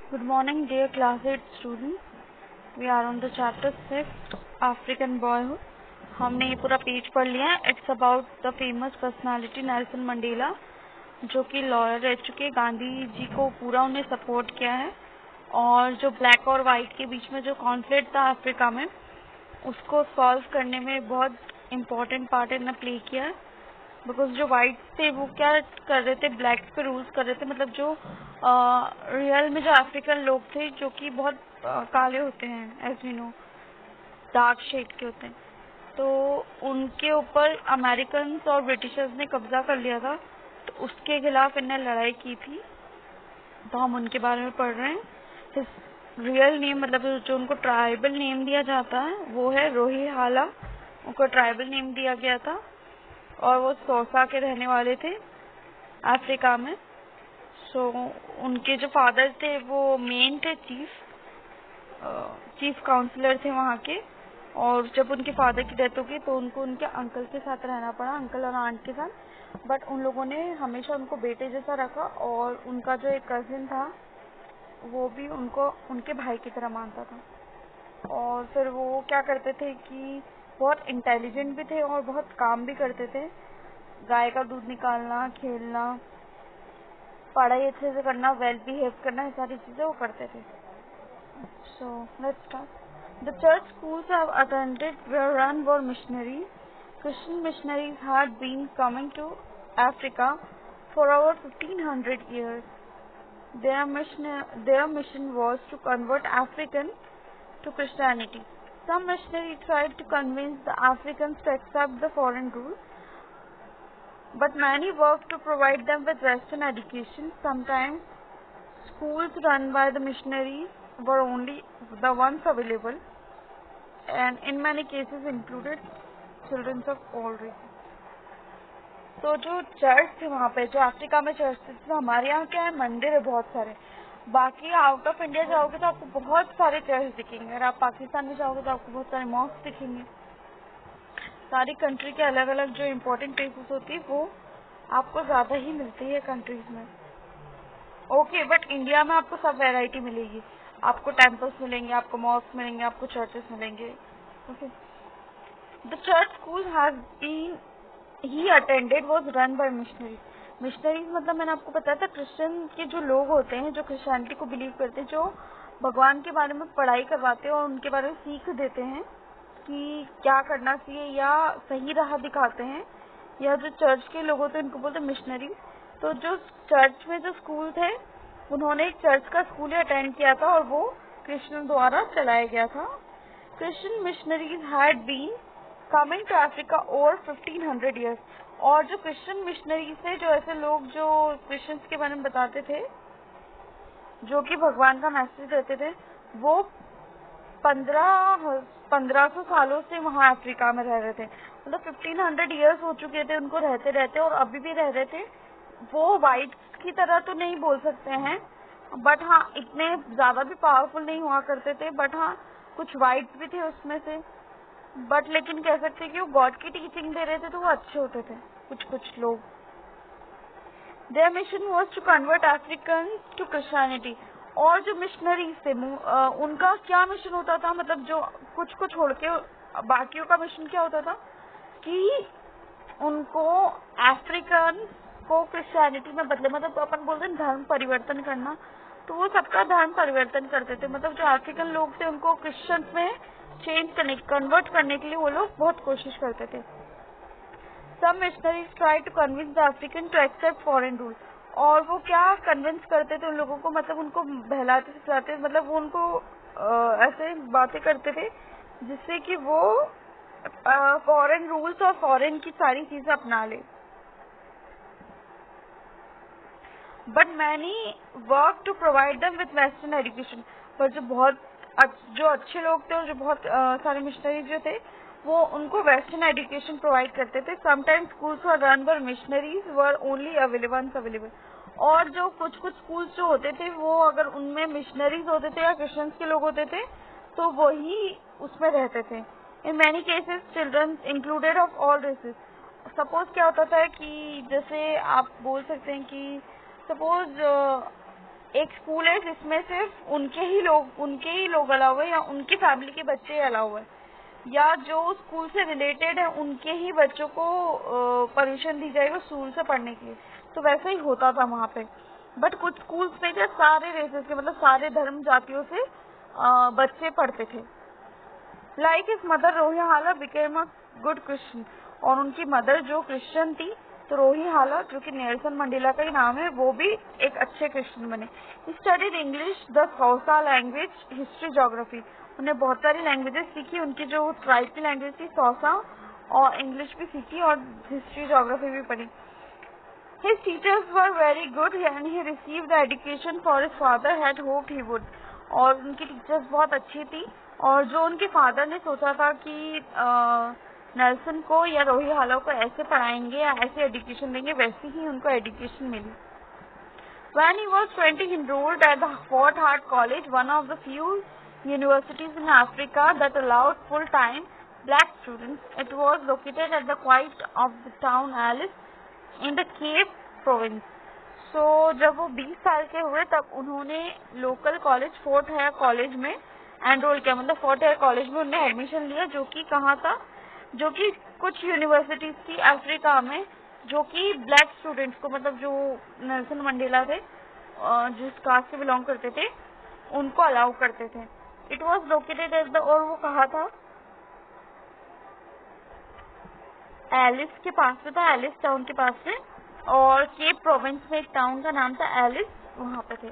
Good morning, dear class 8 students. We are on the chapter 6, African Boyhood. हमने ये पूरा page पढ़ लिया है. It's about the famous personality Nelson Mandela, जो कि लॉयर रह चुके. गांधी जी को पूरा उन्हें सपोर्ट किया है और जो ब्लैक और वाइट के बीच में जो कॉन्फ्लिक्ट था अफ्रीका में, उसको सॉल्व करने में बहुत इम्पोर्टेंट पार्ट इन्होंने प्ले किया है. बिकॉज जो वाइट थे वो क्या कर रहे थे, ब्लैक पे रूल्स कर रहे थे. मतलब जो रियल में जो अफ्रीकन लोग थे जो कि बहुत काले होते हैं, as we know, dark shade के होते हैं, तो उनके ऊपर अमेरिकन और ब्रिटिशर्स ने कब्जा कर लिया था. तो उसके खिलाफ इन्हें लड़ाई की थी. तो हम उनके बारे में पढ़ रहे हैं. रियल नेम, मतलब जो उनको ट्राइबल नेम दिया जाता है वो है रोही हाला. उनको ट्राइबल नेम दिया गया था और वो सोसा के रहने वाले थे अफ्रीका में. सो उनके जो फादर थे वो मेन थे, चीफ काउंसलर थे वहाँ के. और जब उनके फादर की डेथ हो गई तो उनको उनके अंकल के साथ रहना पड़ा, अंकल और आंट के साथ. बट उन लोगों ने हमेशा उनको बेटे जैसा रखा और उनका जो एक कजिन था वो भी उनको उनके भाई की तरह मानता था. और फिर वो क्या करते थे कि बहुत इंटेलिजेंट भी थे और बहुत काम भी करते थे. गाय का दूध निकालना, खेलना, पढ़ाई अच्छे से करना, वेल बिहेव करना, ये सारी चीजें वो करते थे. So let's start. The church schools have attended were run by missionaries. Christian missionaries had been coming to Africa for over 1500 years. Their mission was to convert Africans to Christianity. Some missionaries tried to convince the Africans to accept the foreign rule, but many worked to provide them with Western education. Sometimes schools run by the missionaries were only the ones available, and in many cases included children of all races. तो जो church थे वहाँ पे, जो Africa में church थे, तो हमारे यहाँ क्या है, मंदिर है बहुत सारे. बाकी आउट ऑफ इंडिया जाओगे तो आपको बहुत सारे चर्च दिखेंगे. अगर आप पाकिस्तान में जाओगे तो आपको बहुत सारे मॉस्क दिखेंगे. सारी कंट्री के अलग अलग जो इम्पोर्टेंट प्लेसेस होती है वो आपको ज्यादा ही मिलती है कंट्रीज में. ओके, बट इंडिया में आपको सब वैरायटी मिलेगी. आपको टेम्पल्स मिलेंगे, आपको मॉस्क मिलेंगे, आपको चर्चेस मिलेंगे. Okay. The church school has been he attended was run by missionaries. Missionaries मतलब मैंने आपको बताया था, क्रिश्चियन के जो लोग होते हैं, जो क्रिश्चियनिटी को बिलीव करते हैं, जो भगवान के बारे में पढ़ाई करवाते हैं और उनके बारे में सीख देते हैं कि क्या करना चाहिए या सही राह दिखाते हैं. या जो चर्च के लोग होते हैं उनको बोलते हैं मिशनरी. तो जो चर्च में जो स्कूल थे उन्होंने एक चर्च का स्कूल अटेंड किया था और वो क्रिश्चियन द्वारा चलाया गया था. Christian missionaries had been coming to Africa over 1500 years. और जो क्रिश्चियन मिशनरीज थे, जो ऐसे लोग जो क्रिश्चियंस के बारे में बताते थे, जो कि भगवान का मैसेज देते थे, वो 1500 सालों से वहाँ अफ्रीका में रह रहे थे. मतलब 1500 years हो चुके थे उनको रहते रहते, और अभी भी रह रहे थे. वो वाइट की तरह तो नहीं बोल सकते हैं, बट हाँ इतने ज्यादा भी पावरफुल नहीं हुआ करते थे. बट हाँ कुछ वाइट भी थे उसमें से. बट लेकिन कह सकते हैं कि वो गॉड की टीचिंग दे रहे थे तो वो अच्छे होते थे कुछ लोग. Their mission was to convert Africans to Christianity. और जो मिशनरीज थे उनका क्या मिशन होता था, मतलब जो कुछ को छोड़ के बाकियों का मिशन क्या होता था कि उनको अफ्रीकन को क्रिश्चियनिटी में बदले. मतलब अपन बोलते हैं धर्म परिवर्तन करना, तो वो सबका धर्म परिवर्तन करते थे. मतलब जो अफ्रीकन लोग थे उनको क्रिश्चियन में चेंज करने, कन्वर्ट करने के लिए वो लोग बहुत कोशिश करते थे. Some missionaries try to convince the African to accept foreign rule. और वो क्या कन्विंस करते थे उन लोगों को, मतलब उनको बहलाते सिखाते, मतलब वो उनको ऐसे बातें करते थे जिससे कि वो फॉरेन रूल्स और फॉरेन की सारी चीजें अपना ले. But many work to provide them with western education. पर जो अच्छे लोग थे और जो बहुत सारे मिशनरीज जो थे वो उनको वेस्टर्न एजुकेशन प्रोवाइड करते थे. Sometimes schools were run by missionaries were only available. और जो कुछ स्कूल्स जो होते थे वो अगर उनमें मिशनरीज होते थे या क्रिश्चियंस के लोग होते थे तो वही उसमें रहते थे. In many cases children included of all races. Suppose क्या होता था कि जैसे आप बोल सकते हैं कि सपोज एक स्कूल है जिसमें सिर्फ उनके ही लोग अलाउ है, या उनकी फैमिली के बच्चे अलाउ है, या जो स्कूल से रिलेटेड है उनके ही बच्चों को परमिशन दी जाएगी स्कूल से पढ़ने के लिए। तो वैसा ही होता था वहाँ पे। बट कुछ स्कूल्स में क्या सारे रेसेस के मतलब सारे धर्म जातियों से बच्चे पढ़ते थे। Like his mother Rolihlahla became a good Christian, और उनकी मदर जो क्रिश्चियन थी, तो रोहिहाला जो कि नेल्सन मंडेला का ही नाम है, वो भी एक अच्छे क्रिश्चियन बने। He studied English, the Sousa language, history, geography. उन्हें बहुत सारी लैंग्वेजेस सीखी, उनकी जो ट्राइब की लैंग्वेज थी सौसा, और इंग्लिश भी सीखी और हिस्ट्री ज्योग्राफी भी पढ़ी। His teachers were very good and he received the education for his father had hoped he would। और उनकी टीचर्स बहुत अच्छी थी, और जो उनके फादर ने सोचा था कि नेल्सन को या रोहिहाला को ऐसे पढ़ाएंगे या ऐसे एजुकेशन देंगे, वैसी ही उनको एजुकेशन मिली। When he was 20, he enrolled at the Fort Hart College, one of the few universities in Africa that allowed full-time black students. It was located at the quiet of the town Alice in the Cape Province. So जब वो 20 साल के हुए तब उन्होंने local college Fort Hare college में enrol किया, मतलब फोर्ट हेयर कॉलेज में उन्होंने एडमिशन लिया, जो कि कहाँ था, जो कि कुछ यूनिवर्सिटीज थी अफ्रीका में, जो कि ब्लैक स्टूडेंट्स को, मतलब जो नेल्सन मंडेला थे जिस कास्ट से बिलोंग करते थे, उनको अलाउ करते थे। It was located at the, और वो कहा था एलिस के पास में था, एलिस टाउन के पास में, और केप प्रोविंस में एक टाउन का नाम था एलिस, वहाँ पे थे।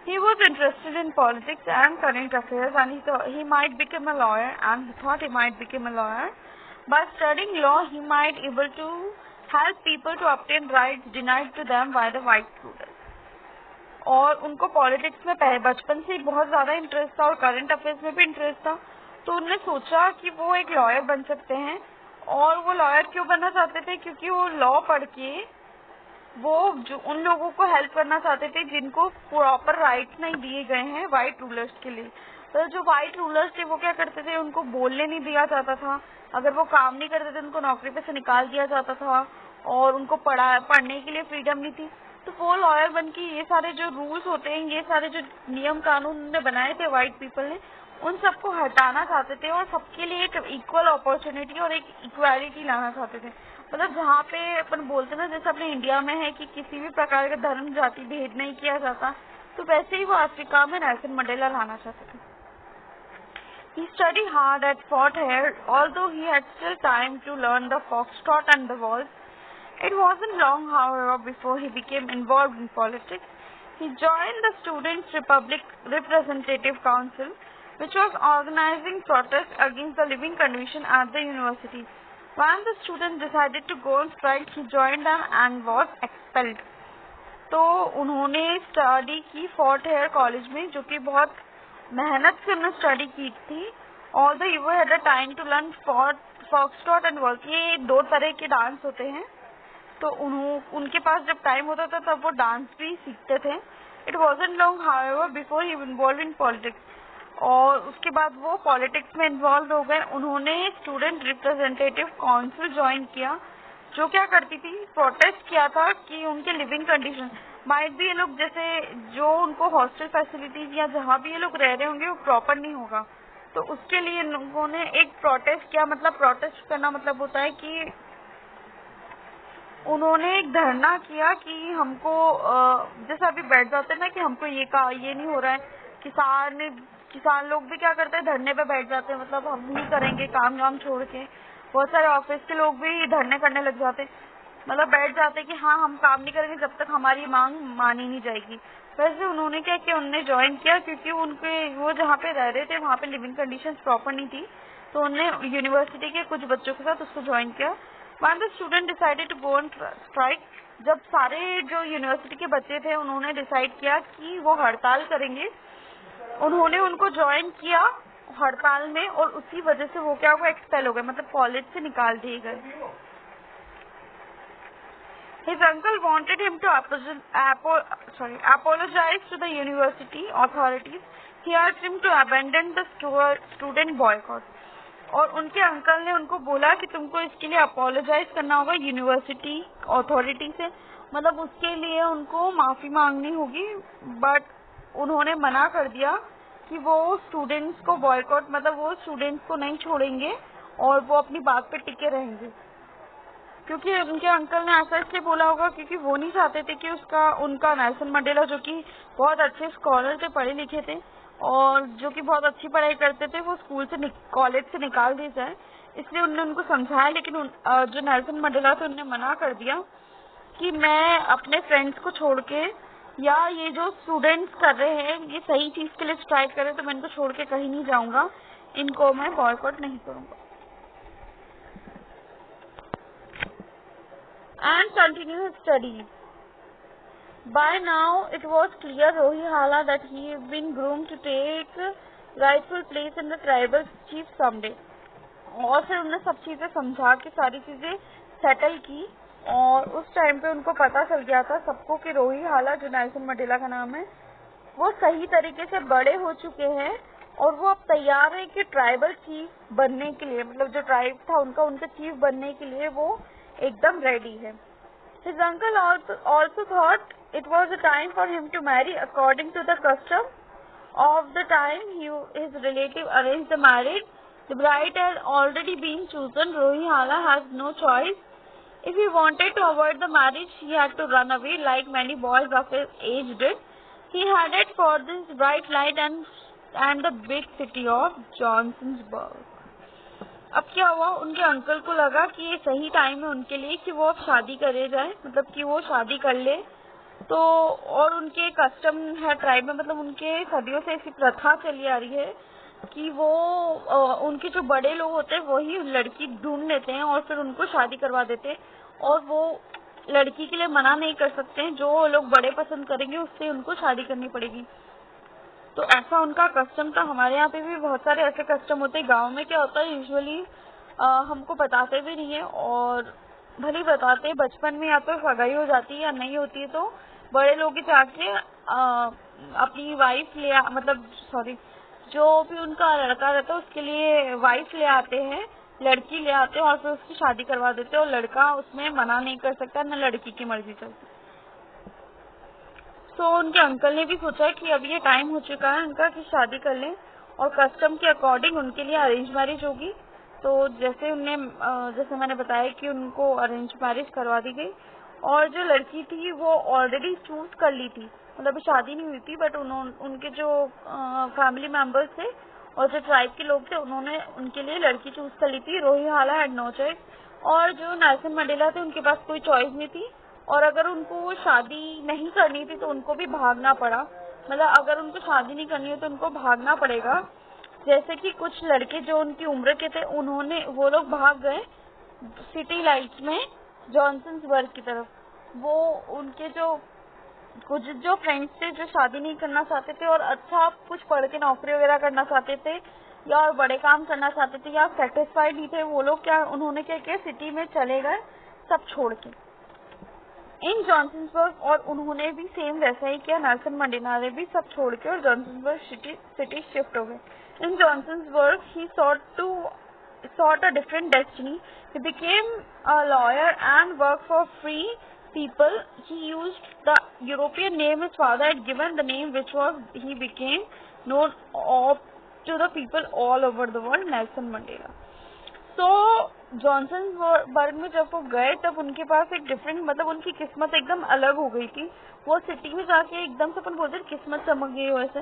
He was interested in politics and current affairs, and he thought he might become a lawyer, and he thought he might become a lawyer. By studying law, he might able to help people to obtain rights denied to them by the white rulers. और उनको politics में बचपन से ही बहुत ज्यादा interest था और current affairs में भी इंटरेस्ट था, तो उन्होंने सोचा कि वो एक लॉयर बन सकते हैं। और वो लॉयर क्यों बनना चाहते थे, क्योंकि वो लॉ पढ़ के वो जो उन लोगों को हेल्प करना चाहते थे जिनको प्रॉपर राइट्स नहीं दिए गए हैं व्हाइट रूलर्स के लिए। तो जो व्हाइट रूलर्स थे वो क्या करते थे, उनको बोलने नहीं दिया जाता था, अगर वो काम नहीं करते थे उनको नौकरी पे से निकाल दिया जाता था, और उनको पढ़ने के लिए फ्रीडम नहीं थी। तो वो लॉयर बन के ये सारे जो रूल्स होते हैं, ये सारे जो नियम कानून उन्होंने बनाए थे व्हाइट पीपल ने, उन सबको हटाना चाहते थे और सबके लिए एक इक्वल अपॉर्चुनिटी और एक इक्वालिटी लाना चाहते थे। मतलब जहाँ पे अपन बोलते ना, जैसे अपने इंडिया में है कि किसी भी प्रकार का धर्म जाति भेद नहीं किया जाता, तो वैसे ही वो अफ्रीका में नेल्सन मंडेला लाना चाहते थे। He studied hard at Fort Hare, although he had still time to learn the foxtrot and the waltz. It wasn't long, however, before he became involved in politics. He joined the Students' Representative Council, which was organizing protests against the living condition at the university. When the students decided to go on strike, he joined them and was expelled. तो उन्होंने study की fort Hare college में, जो कि बहुत मेहनत से उन्होंने स्टडी की थी। Although he had a time to learn foxtrot and waltz, ये 2 तरह के डांस होते हैं, तो उनके पास जब टाइम होता था तब वो डांस भी सीखते थे। It wasn't long, however, before he involved in politics. और उसके बाद वो पॉलिटिक्स में इन्वॉल्व हो गए। उन्होंने स्टूडेंट रिप्रेजेंटेटिव काउंसिल ज्वाइन किया, जो क्या करती थी, प्रोटेस्ट किया था कि उनके लिविंग कंडीशन माइट भी, ये लोग जैसे जो उनको हॉस्टल फैसिलिटीज या जहाँ भी ये लोग रह रहे होंगे वो प्रॉपर नहीं होगा, तो उसके लिए लोगों ने एक प्रोटेस्ट किया। मतलब प्रोटेस्ट करना मतलब होता है कि उन्होंने एक धरना किया कि हमको जैसे अभी बैठ जाते हैं ना कि हमको ये नहीं हो रहा है। किसान लोग भी क्या करते हैं, धरने पे बैठ जाते हैं, मतलब हम नहीं करेंगे काम वाम छोड़ के। बहुत सारे ऑफिस के लोग भी धरने करने लग जाते, मतलब बैठ जाते कि हाँ हम काम नहीं करेंगे जब तक हमारी मांग मानी नहीं जाएगी। वैसे उन्होंने क्या किया, उन्होंने ज्वाइन किया, क्योंकि वो जहाँ पे रह रहे थे वहाँ पे लिविंग कंडीशंस प्रॉपर नहीं थी, तो उन्होंने यूनिवर्सिटी के कुछ बच्चों के साथ उसको ज्वाइन किया। When the student decided to go on strike, जब सारे जो यूनिवर्सिटी के बच्चे थे उन्होंने डिसाइड किया कि वो हड़ताल करेंगे, उन्होंने उनको ज्वाइन किया हड़ताल में, और उसी वजह से वो क्या हुआ, एक्सपेल हो गए, मतलब कॉलेज से निकाल दिए गए। His uncle wanted him to apologize to the university authorities. He asked him to abandon the student boycott. और उनके अंकल ने उनको बोला कि तुमको इसके लिए अपोलोजाइज करना होगा यूनिवर्सिटी अथॉरिटी से, मतलब उसके लिए उनको माफी मांगनी होगी, बट उन्होंने मना कर दिया कि वो स्टूडेंट्स को बॉयकॉट, मतलब वो स्टूडेंट्स को नहीं छोड़ेंगे और वो अपनी बात पे टिके रहेंगे। क्योंकि उनके अंकल ने ऐसा इसलिए बोला होगा क्योंकि वो नहीं चाहते थे कि उनका नेल्सन मंडेला, जो कि बहुत अच्छे स्कॉलर थे, पढ़े लिखे थे और जो कि बहुत अच्छी पढ़ाई करते थे, वो स्कूल से कॉलेज से निकाल दिए जाए। इसलिए उन्होंने उनको समझाया, लेकिन जो नेल्सन मंडेला थे उन्होंने मना कर दिया कि मैं अपने फ्रेंड्स को छोड़ के, या ये जो स्टूडेंट्स कर रहे हैं ये सही चीज के लिए स्ट्राइक कर रहे हैं, तो मैं इनको छोड़ के कहीं नहीं जाऊंगा, इनको मैं बॉयकॉट नहीं करूंगा। And continue his studies. By now it was clear Rohihala that he had been groomed to take rightful place in the tribal chief someday. और फिर उन्होंने सब चीजें समझा के सारी चीजें सेटल की, और उस टाइम पे उनको पता चल गया था सबको कि रोहिहाला, जो नेल्सन मंडेला का नाम है, वो सही तरीके से बड़े हो चुके हैं और वो अब तैयार है कि ट्राइबल चीफ बनने के लिए, मतलब जो ट्राइब था उनका चीफ बनने के लिए वो एकदम रेडी है। His uncle also thought it was a time for him to marry according to the custom of the time. His relative arranged the marriage. The bride had already been chosen. Rohihala has no choice. If he wanted to avoid the marriage, he had to run away like many boys of his age did. He headed for this bright light and the big city of Johnsonsburg. अब क्या हुआ, उनके uncle को लगा कि ये सही time है उनके लिए कि वो अब शादी करे जाए, मतलब कि वो शादी कर ले। तो और उनके कस्टम है ट्राइब में, मतलब उनके सदियों से ऐसी प्रथा चली आ रही है कि वो उनके जो बड़े लोग होते हैं वही लड़की ढूंढ लेते हैं और फिर उनको शादी करवा देते हैं, और वो लड़की के लिए मना नहीं कर सकते हैं। जो लोग बड़े पसंद करेंगे उससे उनको शादी करनी पड़ेगी। तो ऐसा उनका कस्टम था। हमारे यहाँ पे भी बहुत सारे ऐसे कस्टम होते हैं। गांव में क्या होता है, यूजुअली हमको बताते भी नहीं है, और भले बताते हैं बचपन में, या तो सगाई हो जाती है या नहीं होती है तो बड़े लोग ही जाके अपनी वाइफ ले, मतलब सॉरी, जो भी उनका लड़का रहता है उसके लिए वाइफ ले आते हैं, लड़की ले आते हैं और फिर उसकी शादी करवा देते हैं, और लड़का उसमें मना नहीं कर सकता, न लड़की की मर्जी चलती। तो उनके अंकल ने भी सोचा कि अब ये टाइम हो चुका है उनका कि शादी कर लें, और कस्टम के अकॉर्डिंग उनके लिए अरेंज मैरिज होगी। तो जैसे मैंने बताया कि उनको अरेंज मैरिज करवा दी गई, और जो लड़की थी वो ऑलरेडी चूज कर ली थी, मतलब शादी नहीं हुई थी, बट उनके जो फैमिली मेंबर्स थे और जो ट्राइब के लोग थे उन्होंने उनके लिए लड़की चूज कर ली थी। रोहिहाला हैड नो चॉइस, और जो नेल्सन मंडेला थे उनके पास कोई चॉइस नहीं थी, और अगर उनको शादी नहीं करनी थी तो उनको भी भागना पड़ा, मतलब अगर उनको शादी नहीं करनी हो तो उनको भागना पड़ेगा। जैसे कि कुछ लड़के जो उनकी उम्र के थे वो लोग भाग गए सिटी लाइट्स में जॉनसन्सबर्ग की तरफ। वो उनके कुछ जो फ्रेंड्स थे जो शादी नहीं करना चाहते थे और अच्छा कुछ पढ़ के नौकरी वगैरह करना चाहते थे या और बड़े काम करना चाहते थे या सेटिस्फाइड नहीं थे, वो लोग उन्होंने क्या किया, सिटी में चले गए सब छोड़ के इन जॉनसन्सबर्ग, और उन्होंने भी सेम वैसा ही किया। नेल्सन मंडेला ने भी सब छोड़ के और जॉनसन्सबर्ग सिटी शिफ्ट हो गए। इन जॉनसन्सबर्ग ही sought a different destiny. He became a lawyer and worked for free people. He used the European name his father had given, the name he became known to the people all over the world, Nelson Mandela. तो जॉनसन्सबर्ग में जब वो गए तब उनके पास एक different, मतलब उनकी किस्मत एकदम अलग हो गई थी। वो सिटी में जाके एकदम से अपन बोलते हैं किस्मत चमक गई वैसे,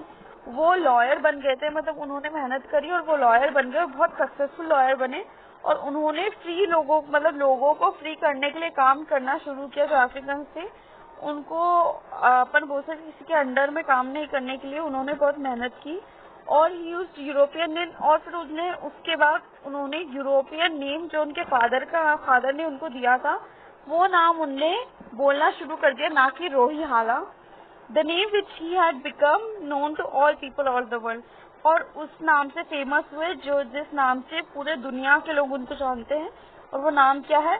वो लॉयर बन गए थे, मतलब उन्होंने मेहनत करी और वो लॉयर बन गए, बहुत सक्सेसफुल लॉयर बने, और उन्होंने लोगों को फ्री करने के लिए काम करना शुरू किया। जो अफ्रीकन थे उनको अपन बोल सकते किसी के अंडर में काम नहीं करने के लिए उन्होंने बहुत मेहनत की, और यूरोपियन नेम, और फिर उसके बाद उन्होंने यूरोपियन नेम जो उनके फादर ने उनको दिया था वो नाम उनने बोलना शुरू कर दिया, ना कि Rolihlahla, the name which he had become known to all people all the world, और उस नाम से फेमस हुए जिस नाम से पूरे दुनिया के लोग उनको जानते हैं, और वो नाम क्या है,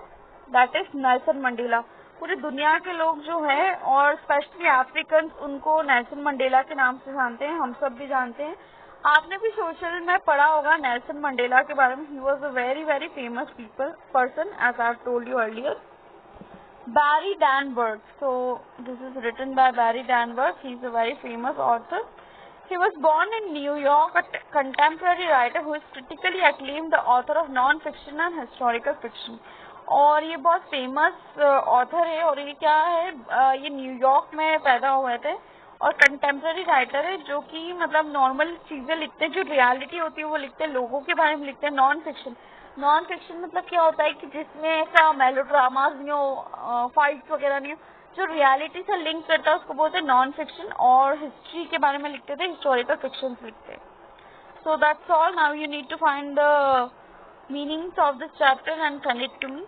दैट इज नेल्सन मंडेला। पूरी दुनिया के लोग जो है और स्पेशली अफ्रीकन उनको नेल्सन मंडेला के नाम से जानते हैं, हम सब भी जानते हैं। आपने भी सोशल में पढ़ा होगा नेल्सन मंडेला के बारे में। He was a very very famous person as I have told you earlier. Barry Danburg. So this is written by Barry Danburg. He is a very famous author. He was born in New York, a contemporary writer who is critically acclaimed, the author of non-fiction and historical fiction. और ये बहुत famous author है और ये क्या है, ये New York में पैदा हुए थे और कंटेम्प्रेरी राइटर है जो कि मतलब नॉर्मल चीजें लिखते हैं, जो रियलिटी होती है वो लिखते हैं, लोगों के बारे में लिखते हैं। नॉन फिक्शन, नॉन फिक्शन मतलब क्या होता है कि जिसमें ऐसा मेलोड्रामास नहीं हो, फाइट्स वगैरह नहीं हो, जो रियलिटी से लिंक करता है उसको बोलते हैं नॉन फिक्शन। और हिस्ट्री के बारे में लिखते थे, हिस्टोरिकल फिक्शन लिखते हैं। So that's all. Now you need to find the meanings of this chapter and send it to me.